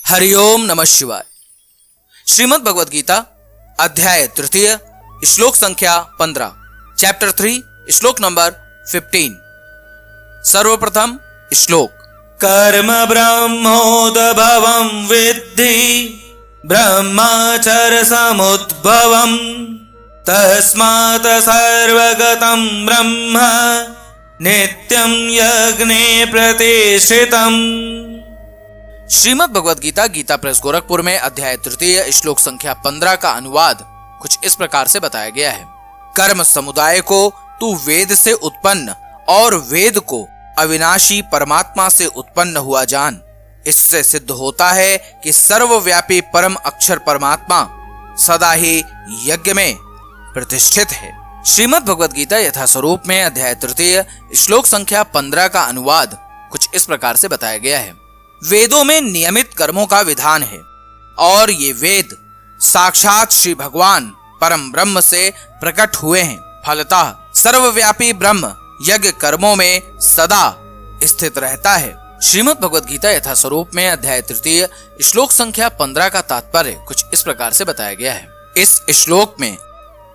हरिओम नमः शिवाय। श्रीमद् भगवद गीता अध्याय तृतीय श्लोक संख्या 15 चैप्टर 3 श्लोक नंबर 15। सर्वप्रथम श्लोक। कर्म ब्रह्मोद्भवं विद्धि ब्रह्मचर्य समुद्भवं तस्मात् सर्वगतं ब्रह्म नित्यं यज्ञे प्रतिष्ठितम्। श्रीमद् भगवद गीता गीता प्रेस गोरखपुर में अध्याय तृतीय श्लोक संख्या 15 का अनुवाद कुछ इस प्रकार से बताया गया है। कर्म समुदाय को तू वेद से उत्पन्न और वेद को अविनाशी परमात्मा से उत्पन्न हुआ जान। इससे सिद्ध होता है कि सर्वव्यापी परम अक्षर परमात्मा सदा ही यज्ञ में प्रतिष्ठित है। श्रीमद् भगवद गीता यथा स्वरूप में अध्याय तृतीय श्लोक संख्या 15 का अनुवाद कुछ इस प्रकार से बताया गया है। वेदों में नियमित कर्मों का विधान है और ये वेद साक्षात श्री भगवान परम ब्रह्म से प्रकट हुए हैं। फलतः सर्वव्यापी ब्रह्म यज्ञ कर्मों में सदा स्थित रहता है। श्रीमद् भगवद गीता यथा स्वरूप में अध्याय तृतीय श्लोक संख्या 15 का तात्पर्य कुछ इस प्रकार से बताया गया है। इस श्लोक में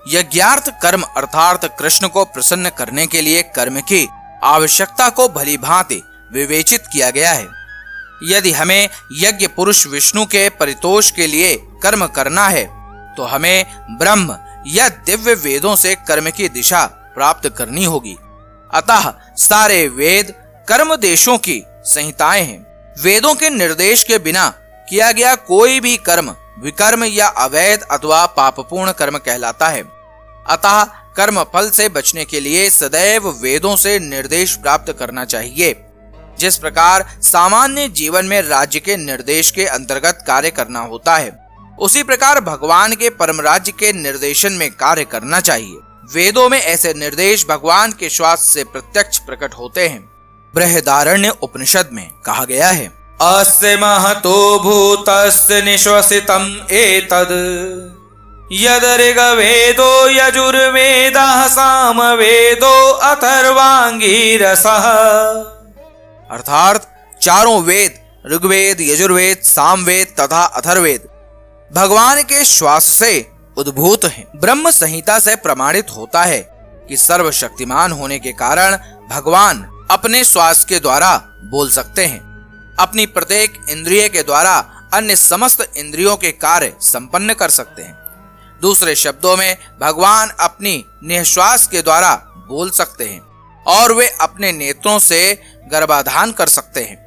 यज्ञार्थ कर्म अर्थात कृष्ण को प्रसन्न करने के लिए कर्म की आवश्यकता को भली भांति विवेचित किया गया है। यदि हमें यज्ञ पुरुष विष्णु के परितोष के लिए कर्म करना है तो हमें ब्रह्म या दिव्य वेदों से कर्म की दिशा प्राप्त करनी होगी। अतः सारे वेद कर्म देशों की संहिताएं हैं। वेदों के निर्देश के बिना किया गया कोई भी कर्म विकर्म या अवैध अथवा पापपूर्ण कर्म कहलाता है। अतः कर्म फल से बचने के लिए सदैव वेदों से निर्देश प्राप्त करना चाहिए। जिस प्रकार सामान्य जीवन में राज्य के निर्देश के अंतर्गत कार्य करना होता है, उसी प्रकार भगवान के परम राज्य के निर्देशन में कार्य करना चाहिए। वेदों में ऐसे निर्देश भगवान के श्वास से प्रत्यक्ष प्रकट होते हैं। बृहदारण्य उपनिषद में कहा गया है, अस्य महतो भूतस्य निश्वसितम् एतद् यद ऋग्वेदो यजुर्वेदः सामवेदो अथर्वांगिरसः। अर्थात चारों वेद ऋग्वेद यजुर्वेद सामवेद तथा अथर्वेद भगवान के श्वास से उद्भूत हैं। ब्रह्म संहिता से प्रमाणित होता है कि सर्वशक्तिमान होने के कारण भगवान अपने श्वास के द्वारा बोल सकते हैं। अपनी प्रत्येक इंद्रिय के द्वारा अन्य समस्त इंद्रियों के कार्य संपन्न कर सकते हैं। दूसरे शब्दों में भगवान अपनी निःश्वास के द्वारा बोल सकते हैं और वे अपने नेत्रों से गर्भाधान कर सकते हैं।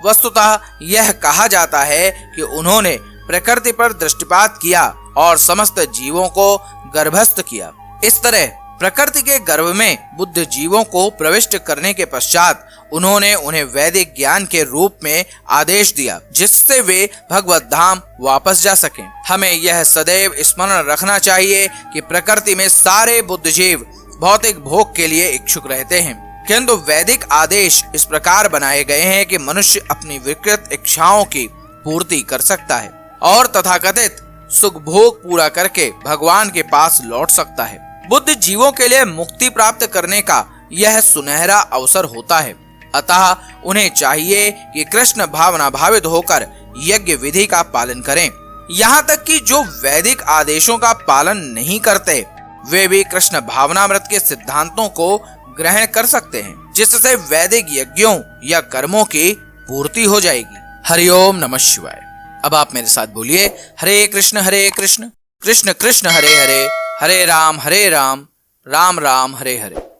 वस्तुतः यह कहा जाता है कि उन्होंने प्रकृति पर दृष्टिपात किया और समस्त जीवों को गर्भस्थ किया। इस तरह प्रकृति के गर्भ में बुद्ध जीवों को प्रविष्ट करने के पश्चात उन्होंने उन्हें वैदिक ज्ञान के रूप में आदेश दिया, जिससे वे भगवत धाम वापस जा सकें। हमें यह सदैव स्मरण रखना चाहिए कि प्रकृति में सारे बुद्ध जीव भौतिक भोग के लिए इच्छुक रहते हैं, किंतु वैदिक आदेश इस प्रकार बनाए गए हैं कि मनुष्य अपनी विकृत इच्छाओं की पूर्ति कर सकता है और तथाकथित सुख भोग पूरा करके भगवान के पास लौट सकता है। बुद्ध जीवों के लिए मुक्ति प्राप्त करने का यह सुनहरा अवसर होता है। अतः उन्हें चाहिए कि कृष्ण भावना भावित होकर यज्ञ विधि का पालन करें। यहाँ तक कि जो वैदिक आदेशों का पालन नहीं करते वे भी कृष्ण भावनामृत के सिद्धांतों को ग्रहण कर सकते हैं, जिससे वैदिक यज्ञों या कर्मों की पूर्ति हो जाएगी। हरिओम नमः शिवाय। अब आप मेरे साथ बोलिए, हरे कृष्ण कृष्ण कृष्ण हरे हरे, हरे राम राम राम हरे हरे।